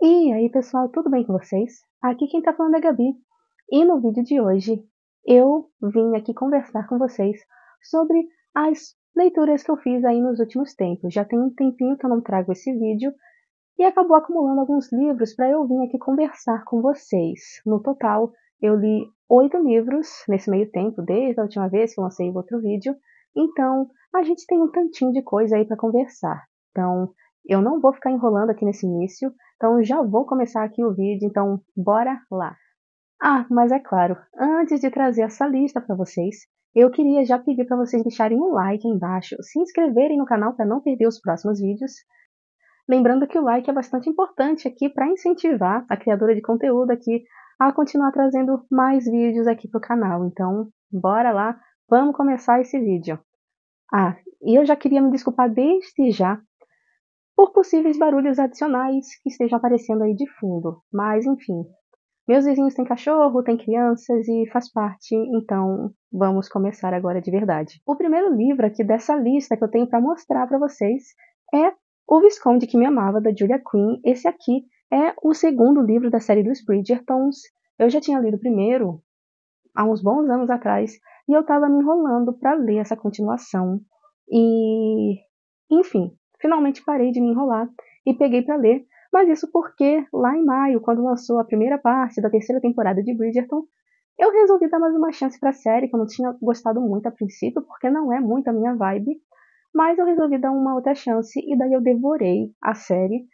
E aí, pessoal, tudo bem com vocês? Aqui quem tá falando é a Gabi. E no vídeo de hoje, eu vim aqui conversar com vocês sobre as leituras que eu fiz aí nos últimos tempos. Já tem um tempinho que eu não trago esse vídeo e acabou acumulando alguns livros para eu vir aqui conversar com vocês. No total, eu li 8 livros nesse meio tempo, desde a última vez que eu lancei o outro vídeo. Então, a gente tem um tantinho de coisa aí para conversar. Então, eu não vou ficar enrolando aqui nesse início, então já vou começar aqui o vídeo, então bora lá. Ah, mas é claro, antes de trazer essa lista para vocês, eu queria já pedir para vocês deixarem um like aí embaixo, se inscreverem no canal para não perder os próximos vídeos. Lembrando que o like é bastante importante aqui para incentivar a criadora de conteúdo aqui a continuar trazendo mais vídeos aqui para o canal. Então, bora lá, vamos começar esse vídeo. Ah, e eu já queria me desculpar desde já por possíveis barulhos adicionais que estejam aparecendo aí de fundo. Mas, enfim, meus vizinhos têm cachorro, têm crianças e faz parte, então vamos começar agora de verdade. O primeiro livro aqui dessa lista que eu tenho para mostrar para vocês é O Visconde que Me Amava, da Julia Quinn. Esse aqui é o segundo livro da série dos Bridgertons. Eu já tinha lido o primeiro há uns bons anos atrás e eu estava me enrolando para ler essa continuação. E, enfim, finalmente parei de me enrolar e peguei para ler, mas isso porque lá em maio, quando lançou a primeira parte da terceira temporada de Bridgerton, eu resolvi dar mais uma chance para a série, que eu não tinha gostado muito a princípio, porque não é muito a minha vibe, mas eu resolvi dar uma outra chance e daí eu devorei a série.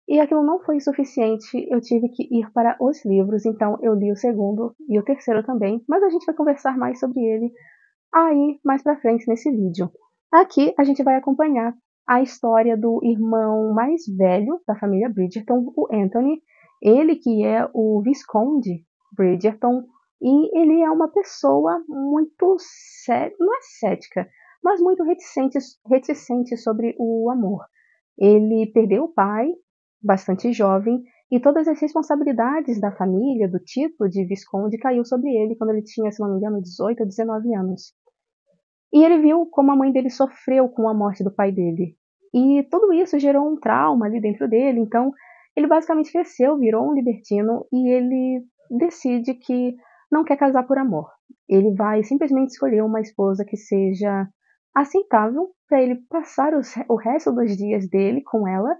E aquilo não foi suficiente, eu tive que ir para os livros, então eu li o segundo e o terceiro também, mas a gente vai conversar mais sobre ele aí mais pra frente nesse vídeo. Aqui a gente vai acompanhar a história do irmão mais velho da família Bridgerton, o Anthony, ele que é o Visconde Bridgerton, e ele é uma pessoa muito não é cética, mas muito reticente sobre o amor. Ele perdeu o pai bastante jovem e todas as responsabilidades da família, do título de Visconde, caiu sobre ele quando ele tinha, se não me engano, 18 ou 19 anos. E ele viu como a mãe dele sofreu com a morte do pai dele. E tudo isso gerou um trauma ali dentro dele. Então, ele basicamente cresceu, virou um libertino e ele decide que não quer casar por amor. Ele vai simplesmente escolher uma esposa que seja aceitável para ele passar o resto dos dias dele com ela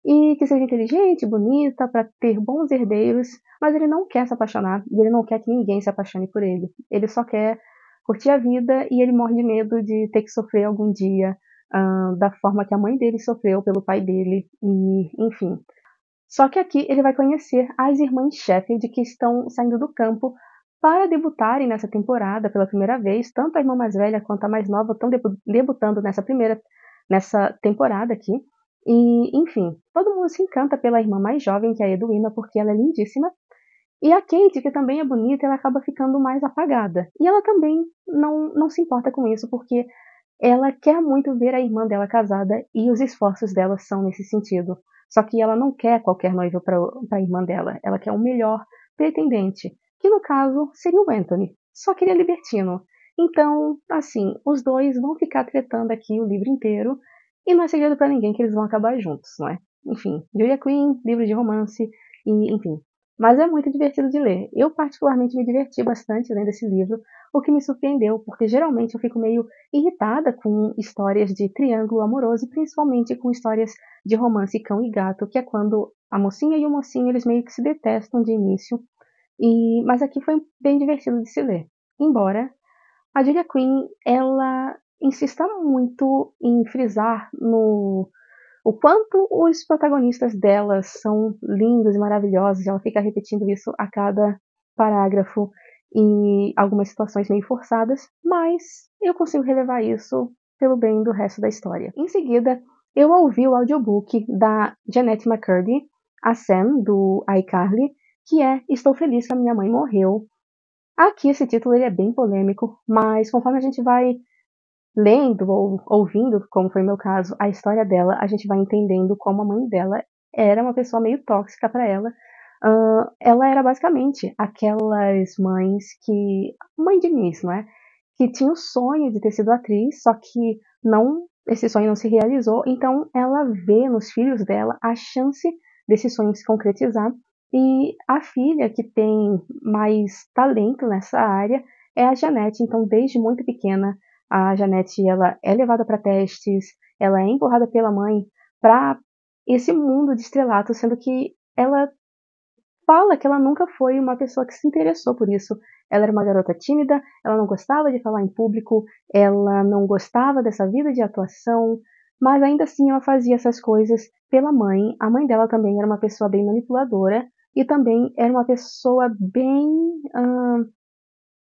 e que seja inteligente, bonita, para ter bons herdeiros, mas ele não quer se apaixonar e ele não quer que ninguém se apaixone por ele. Ele só quer curtir a vida e ele morre de medo de ter que sofrer algum dia da forma que a mãe dele sofreu pelo pai dele, e enfim. Só que aqui ele vai conhecer as irmãs Sheffield que estão saindo do campo para debutarem nessa temporada pela primeira vez. Tanto a irmã mais velha quanto a mais nova estão debutando nessa temporada aqui. E, enfim, todo mundo se encanta pela irmã mais jovem, que é a Edwina, porque ela é lindíssima. E a Kate, que também é bonita, ela acaba ficando mais apagada. E ela também não se importa com isso, porque ela quer muito ver a irmã dela casada e os esforços dela são nesse sentido. Só que ela não quer qualquer noivo para a irmã dela. Ela quer o melhor pretendente, que no caso seria o Anthony. Só que ele é libertino. Então, assim, os dois vão ficar tretando aqui o livro inteiro e não é segredo para ninguém que eles vão acabar juntos, não é? Enfim, Julia Quinn, livro de romance e, enfim. Mas é muito divertido de ler. Eu particularmente me diverti bastante lendo esse livro, o que me surpreendeu, porque geralmente eu fico meio irritada com histórias de triângulo amoroso, principalmente com histórias de romance cão e gato, que é quando a mocinha e o mocinho eles meio que se detestam de início. Mas aqui foi bem divertido de se ler. Embora a Julia Quinn ela insista muito em frisar no o quanto os protagonistas dela são lindos e maravilhosos. Ela fica repetindo isso a cada parágrafo em algumas situações meio forçadas, mas eu consigo relevar isso pelo bem do resto da história. Em seguida, eu ouvi o audiobook da Jennette McCurdy, a Sam, do iCarly, que é Estou Feliz que a Minha Mãe Morreu. Aqui esse título ele é bem polêmico, mas conforme a gente vai lendo ou ouvindo, como foi o meu caso, a história dela, a gente vai entendendo como a mãe dela era uma pessoa meio tóxica para ela. Ela era basicamente aquelas mães que. Mãe de Miss, não é? Que tinha o sonho de ter sido atriz, só que esse sonho não se realizou, então ela vê nos filhos dela a chance desse sonho se concretizar. E a filha que tem mais talento nessa área é a Janete. Então, desde muito pequena, a Janete ela é levada para testes, ela é empurrada pela mãe para esse mundo de estrelato, sendo que ela fala que ela nunca foi uma pessoa que se interessou por isso. Ela era uma garota tímida, ela não gostava de falar em público, ela não gostava dessa vida de atuação, mas ainda assim ela fazia essas coisas pela mãe. A mãe dela também era uma pessoa bem manipuladora e também era uma pessoa bem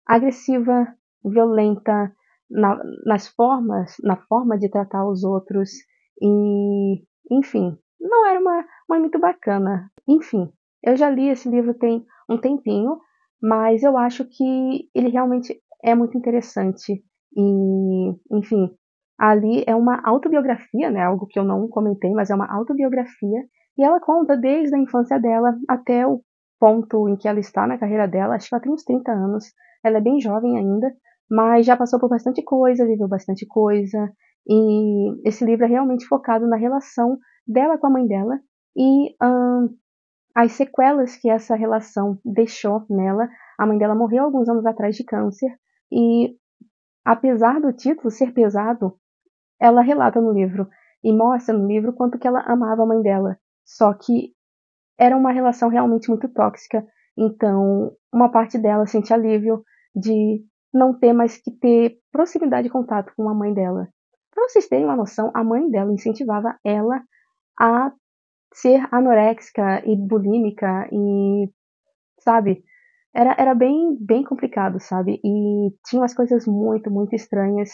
agressiva, violenta na forma de tratar os outros e, enfim, não era uma mãe muito bacana. Enfim, eu já li esse livro tem um tempinho, mas eu acho que ele realmente é muito interessante e, enfim, ali é uma autobiografia, né? Algo que eu não comentei, mas é uma autobiografia e ela conta desde a infância dela até o ponto em que ela está na carreira dela. Acho que ela tem uns 30 anos. Ela é bem jovem ainda, mas já passou por bastante coisa, viveu bastante coisa. E esse livro é realmente focado na relação dela com a mãe dela e as sequelas que essa relação deixou nela. A mãe dela morreu alguns anos atrás de câncer e, apesar do título ser pesado, ela relata no livro e mostra no livro quanto que ela amava a mãe dela. Só que era uma relação realmente muito tóxica. Então, uma parte dela sente alívio de não ter mais que ter proximidade e contato com a mãe dela. Para vocês terem uma noção, a mãe dela incentivava ela a ser anoréxica e bulímica e, sabe, era bem complicado, sabe? E tinha umas coisas muito estranhas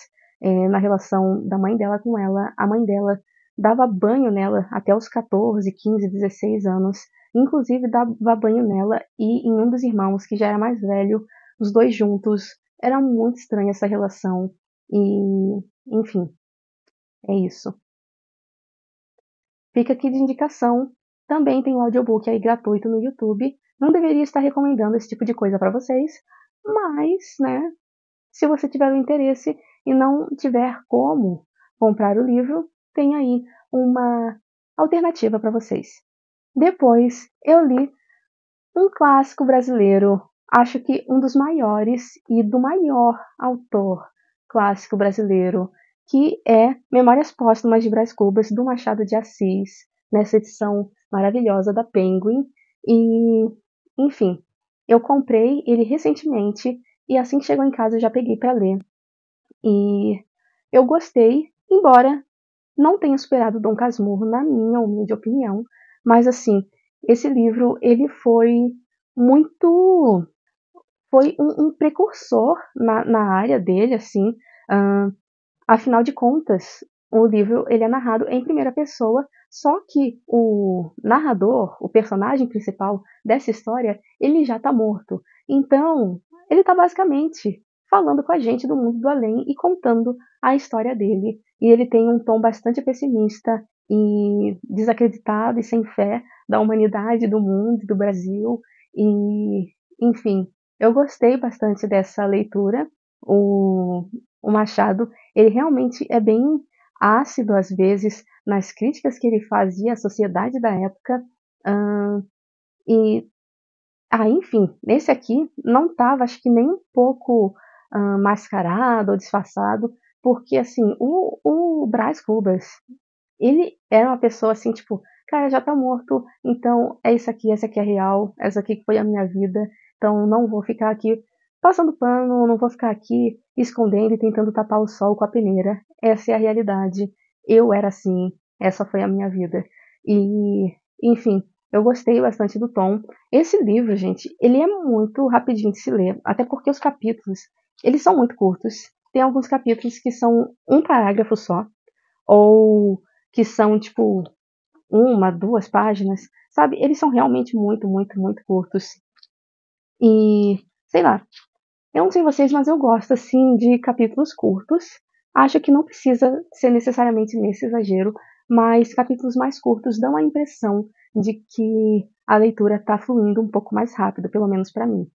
na relação da mãe dela com ela. A mãe dela dava banho nela até os 14, 15, 16 anos. Inclusive dava banho nela e em um dos irmãos, que já era mais velho, os dois juntos. Era muito estranha essa relação. E, enfim, é isso. Fica aqui de indicação. Também tem um audiobook aí gratuito no YouTube. Não deveria estar recomendando esse tipo de coisa para vocês, mas, né, se você tiver o interesse e não tiver como comprar o livro, tem aí uma alternativa para vocês. Depois eu li um clássico brasileiro, acho que um dos maiores e do maior autor clássico brasileiro, que é Memórias Póstumas de Brás Cubas, do Machado de Assis, nessa edição maravilhosa da Penguin. E, enfim, eu comprei ele recentemente e assim que chegou em casa eu já peguei para ler. E eu gostei, embora não tenha superado Dom Casmurro, na minha humilde opinião, mas assim, esse livro ele muito foi um precursor na área dele, assim, afinal de contas, o livro ele é narrado em primeira pessoa, só que o narrador, o personagem principal dessa história, ele já está morto. Então, ele está basicamente falando com a gente do mundo do além e contando a história dele. E ele tem um tom bastante pessimista e desacreditado e sem fé da humanidade, do mundo, do Brasil. E, enfim, eu gostei bastante dessa leitura. O Machado, ele realmente é bem ácido às vezes nas críticas que ele fazia à sociedade da época. E, enfim, nesse aqui não estava, acho que nem um pouco mascarado ou disfarçado, porque, assim, o Brás Cubas, ele era uma pessoa assim, tipo, cara, já tá morto, então é isso aqui, essa aqui é real, essa aqui que foi a minha vida, então não vou ficar aqui passando pano, não vou ficar aqui escondendo e tentando tapar o sol com a peneira. Essa é a realidade. Eu era assim, essa foi a minha vida. E, enfim, eu gostei bastante do tom. Esse livro, gente, ele é muito rapidinho de se ler, até porque os capítulos, eles são muito curtos. Tem alguns capítulos que são um parágrafo só, ou que são tipo uma, duas páginas, sabe? Eles são realmente muito curtos. E, sei lá, eu não sei vocês, mas eu gosto assim de capítulos curtos. Acho que não precisa ser necessariamente nesse exagero, mas capítulos mais curtos dão a impressão de que a leitura está fluindo um pouco mais rápido, pelo menos para mim.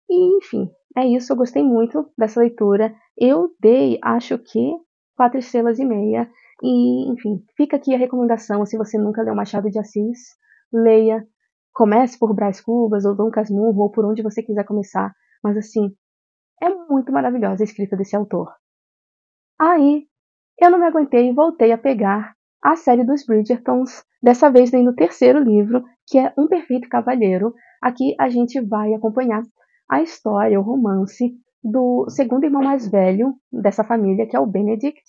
E, enfim, é isso. Eu gostei muito dessa leitura. Eu dei, acho que, 4 estrelas e meia. E, enfim, fica aqui a recomendação. Se você nunca leu Machado de Assis, leia, comece por Brás Cubas ou Dom Casmurro ou por onde você quiser começar, mas assim, é muito maravilhosa a escrita desse autor. Aí, eu não me aguentei e voltei a pegar a série dos Bridgertons, dessa vez lendo o terceiro livro, que é Um Perfeito Cavalheiro. Aqui a gente vai acompanhar a história, o romance do segundo irmão mais velho dessa família, que é o Benedict.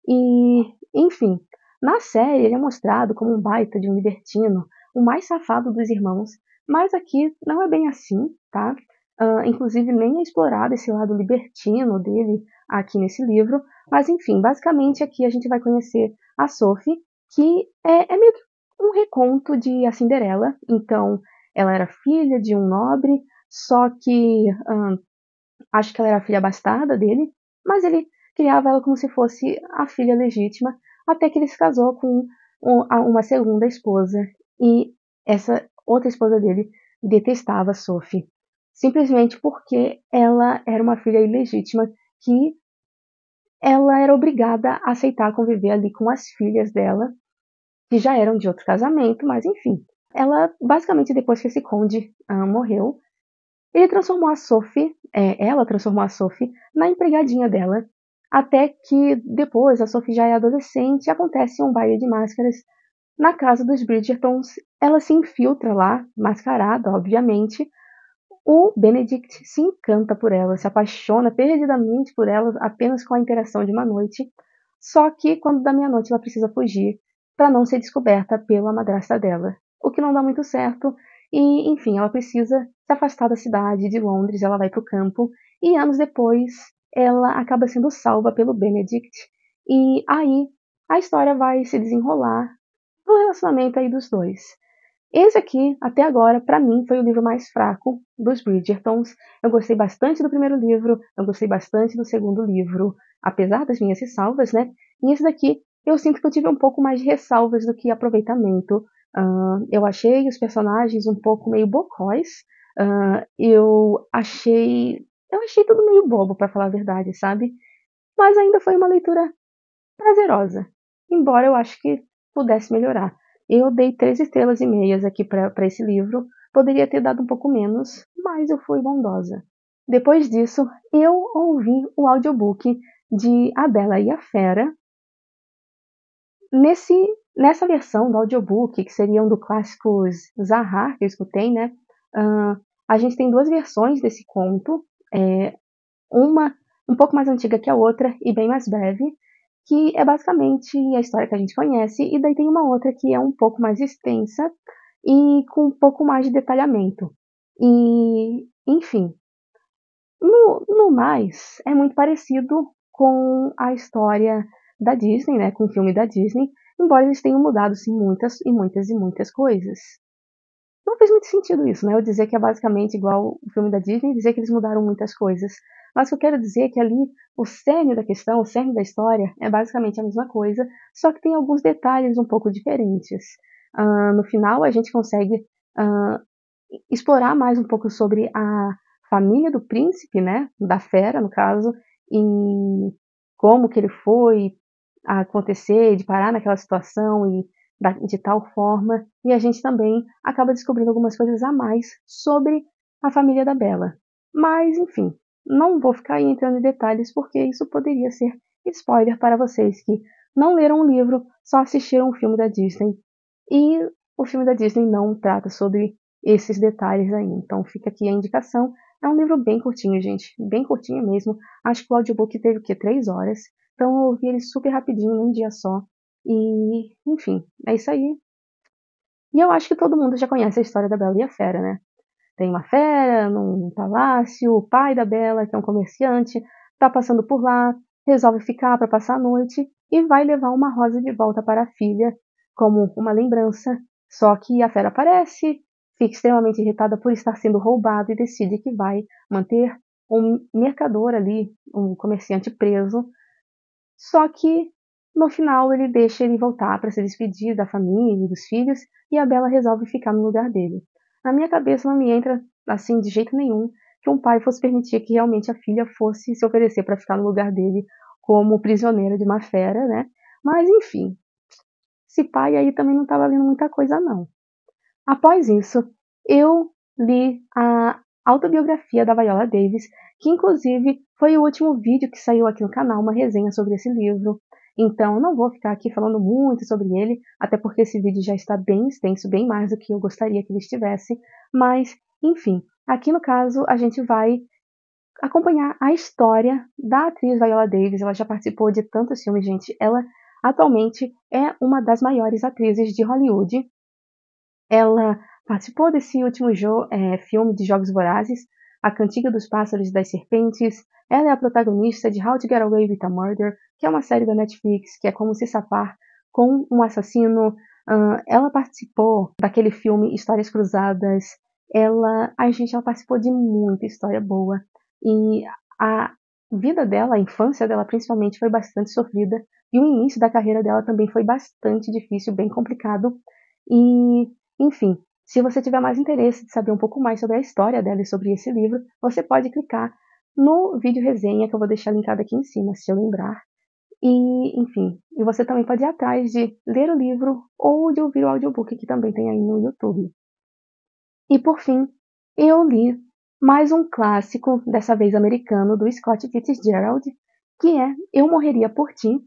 E, enfim, na série ele é mostrado como um baita de um libertino, o mais safado dos irmãos, mas aqui não é bem assim, tá? Inclusive nem é explorado esse lado libertino dele aqui nesse livro, mas enfim, basicamente aqui a gente vai conhecer a Sophie, que é meio que um reconto de A Cinderela. Então, ela era filha de um nobre, só que acho que ela era a filha bastarda dele, mas ele criava ela como se fosse a filha legítima, até que ele se casou com uma segunda esposa, e essa outra esposa dele detestava Sophie, simplesmente porque ela era uma filha ilegítima que ela era obrigada a aceitar conviver ali com as filhas dela, que já eram de outro casamento, mas enfim. Ela, basicamente, depois que esse conde morreu, ela transformou a Sophie na empregadinha dela, até que depois a Sophie já é adolescente e acontece um baile de máscaras na casa dos Bridgertons. Ela se infiltra lá, mascarada, obviamente. O Benedict se encanta por ela, se apaixona perdidamente por ela apenas com a interação de uma noite. Só que quando da meia-noite ela precisa fugir para não ser descoberta pela madrasta dela, o que não dá muito certo. E, enfim, ela precisa se afastar da cidade de Londres, ela vai para o campo e anos depois ela acaba sendo salva pelo Benedict. E aí a história vai se desenrolar no relacionamento aí dos dois. Esse aqui, até agora, para mim, foi o livro mais fraco dos Bridgertons. Eu gostei bastante do primeiro livro, eu gostei bastante do segundo livro, apesar das minhas ressalvas, né? E esse daqui, eu sinto que eu tive um pouco mais de ressalvas do que aproveitamento. Eu achei os personagens um pouco meio bocóis. Eu achei tudo meio bobo, para falar a verdade, sabe? Mas ainda foi uma leitura prazerosa, embora eu acho que pudesse melhorar. Eu dei 3 estrelas e meia aqui para esse livro, poderia ter dado um pouco menos, mas eu fui bondosa. Depois disso, eu ouvi o audiobook de A Bela e a Fera. Nessa versão do audiobook, que seriam do clássico Zahar, que eu escutei, né? A gente tem 2 versões desse conto, uma um pouco mais antiga que a outra e bem mais breve, que é basicamente a história que a gente conhece, e daí tem uma outra que é um pouco mais extensa e com um pouco mais de detalhamento. E, enfim, no mais, é muito parecido com a história da Disney, né, com o filme da Disney, embora eles tenham mudado, sim, muitas e muitas e muitas coisas. Não fez muito sentido isso, né? Eu dizer que é basicamente igual o filme da Disney e dizer que eles mudaram muitas coisas. Mas o que eu quero dizer é que ali o cerne da questão, o cerne da história é basicamente a mesma coisa, só que tem alguns detalhes um pouco diferentes. No final, a gente consegue ah, explorar mais um pouco sobre a família do príncipe, né? Da fera, no caso, e como que ele foi a acontecer, de parar naquela situação e de tal forma, e a gente também acaba descobrindo algumas coisas a mais sobre a família da Bella. Mas, enfim, não vou ficar aí entrando em detalhes porque isso poderia ser spoiler para vocês que não leram o livro, só assistiram o filme da Disney. E o filme da Disney não trata sobre esses detalhes aí. Então fica aqui a indicação. É um livro bem curtinho, gente. Bem curtinho mesmo. Acho que o audiobook teve o quê? 3 horas. Então eu ouvi ele super rapidinho, num dia só. E, enfim, é isso aí. E eu acho que todo mundo já conhece a história da Bela e a Fera, né? Tem uma fera num palácio, o pai da Bela, que é um comerciante, tá passando por lá, resolve ficar para passar a noite e vai levar uma rosa de volta para a filha, como uma lembrança. Só que a fera aparece, fica extremamente irritada por estar sendo roubado e decide que vai manter um mercador ali, um comerciante preso. Só que no final ele deixa ele voltar para se despedir da família e dos filhos, e a Bella resolve ficar no lugar dele. Na minha cabeça não me entra assim de jeito nenhum que um pai fosse permitir que realmente a filha fosse se oferecer para ficar no lugar dele como prisioneira de uma fera, né? Mas enfim, esse pai aí também não tá valendo muita coisa não. Após isso, eu li a autobiografia da Viola Davis, que inclusive foi o último vídeo que saiu aqui no canal, uma resenha sobre esse livro. Então, não vou ficar aqui falando muito sobre ele, até porque esse vídeo já está bem extenso, bem mais do que eu gostaria que ele estivesse. Mas, enfim, aqui no caso a gente vai acompanhar a história da atriz Viola Davis. Ela já participou de tantos filmes, gente. Ela atualmente é uma das maiores atrizes de Hollywood. Ela participou desse último filme de Jogos Vorazes, A Cantiga dos Pássaros e das Serpentes. Ela é a protagonista de How to Get Away with a Murder, que é uma série da Netflix, que é como se safar com um assassino. Ela participou daquele filme Histórias Cruzadas. Ela participou de muita história boa. E a vida dela, a infância dela principalmente, foi bastante sofrida. E o início da carreira dela também foi bastante difícil, bem complicado. E enfim, se você tiver mais interesse de saber um pouco mais sobre a história dela e sobre esse livro, você pode clicar no vídeo resenha que eu vou deixar linkado aqui em cima, se eu lembrar. E, enfim, e você também pode ir atrás de ler o livro ou de ouvir o audiobook que também tem aí no YouTube. E por fim, eu li mais um clássico, dessa vez americano, do Scott Fitzgerald, que é Eu Morreria por Ti,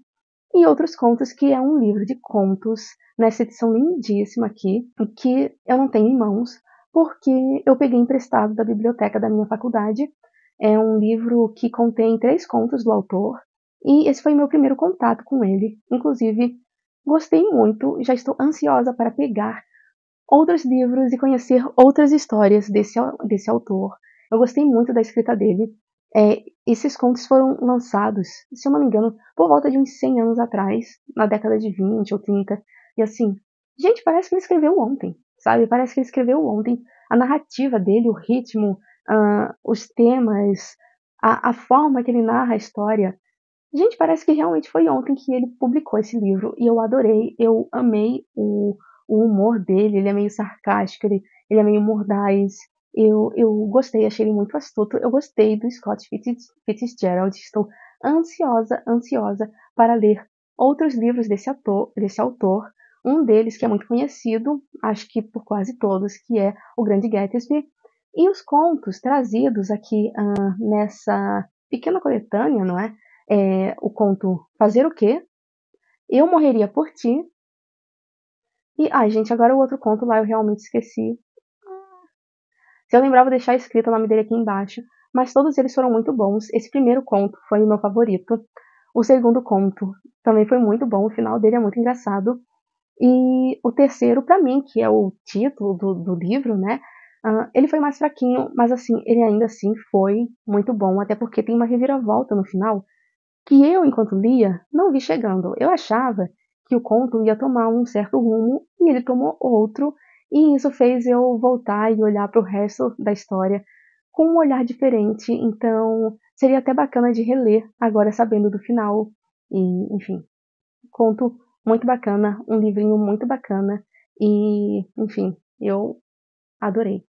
e Outros Contos, que é um livro de contos, nessa edição lindíssima aqui, que eu não tenho em mãos, porque eu peguei emprestado da biblioteca da minha faculdade. É um livro que contém 3 contos do autor, e esse foi meu primeiro contato com ele. Inclusive, gostei muito, já estou ansiosa para pegar outros livros e conhecer outras histórias desse autor. Eu gostei muito da escrita dele. Esses contos foram lançados, se eu não me engano, por volta de uns 100 anos atrás, na década de 20 ou 30. E assim, gente, parece que ele escreveu ontem, sabe? Parece que ele escreveu ontem. A narrativa dele, o ritmo, os temas, a forma que ele narra a história. Gente, parece que realmente foi ontem que ele publicou esse livro e eu adorei, eu amei o humor dele, ele é meio sarcástico, ele é meio mordaz. Eu gostei, achei ele muito astuto. Eu gostei do Scott Fitzgerald, estou ansiosa para ler outros livros desse autor. Um deles que é muito conhecido, acho que por quase todos, que é O Grande Gatsby. E os contos trazidos aqui nessa pequena coletânea, não é? O conto Fazer o Quê? Eu Morreria por Ti. E, ai, gente, agora o outro conto lá eu realmente esqueci. Se eu lembrar, vou deixar escrito o nome dele aqui embaixo. Mas todos eles foram muito bons. Esse primeiro conto foi o meu favorito. O segundo conto também foi muito bom. O final dele é muito engraçado. E o terceiro, pra mim, que é o título do livro, né? Ele foi mais fraquinho, mas assim, ele ainda assim foi muito bom. Até porque tem uma reviravolta no final que eu, enquanto lia, não vi chegando. Eu achava que o conto ia tomar um certo rumo e ele tomou outro, e isso fez eu voltar e olhar para o resto da história com um olhar diferente. Então, seria até bacana de reler agora sabendo do final. E, enfim, conto muito bacana, um livrinho muito bacana e, enfim, eu adorei.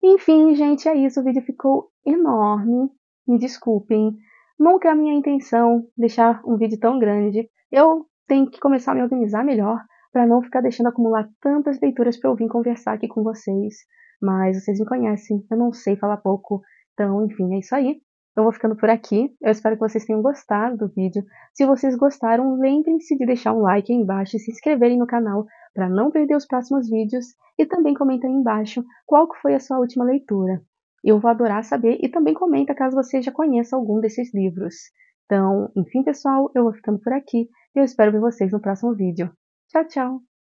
Enfim, gente, é isso. O vídeo ficou enorme. Me desculpem. Nunca é a minha intenção deixar um vídeo tão grande. Eu tenho que começar a me organizar melhor para não ficar deixando acumular tantas leituras para eu vir conversar aqui com vocês. Mas vocês me conhecem, eu não sei falar pouco. Então, enfim, é isso aí. Eu vou ficando por aqui. Eu espero que vocês tenham gostado do vídeo. Se vocês gostaram, lembrem-se de deixar um like aí embaixo e se inscreverem no canal para não perder os próximos vídeos. E também comenta aí embaixo qual que foi a sua última leitura. Eu vou adorar saber e também comenta caso você já conheça algum desses livros. Então, enfim, pessoal, eu vou ficando por aqui e eu espero ver vocês no próximo vídeo. Tchau, tchau!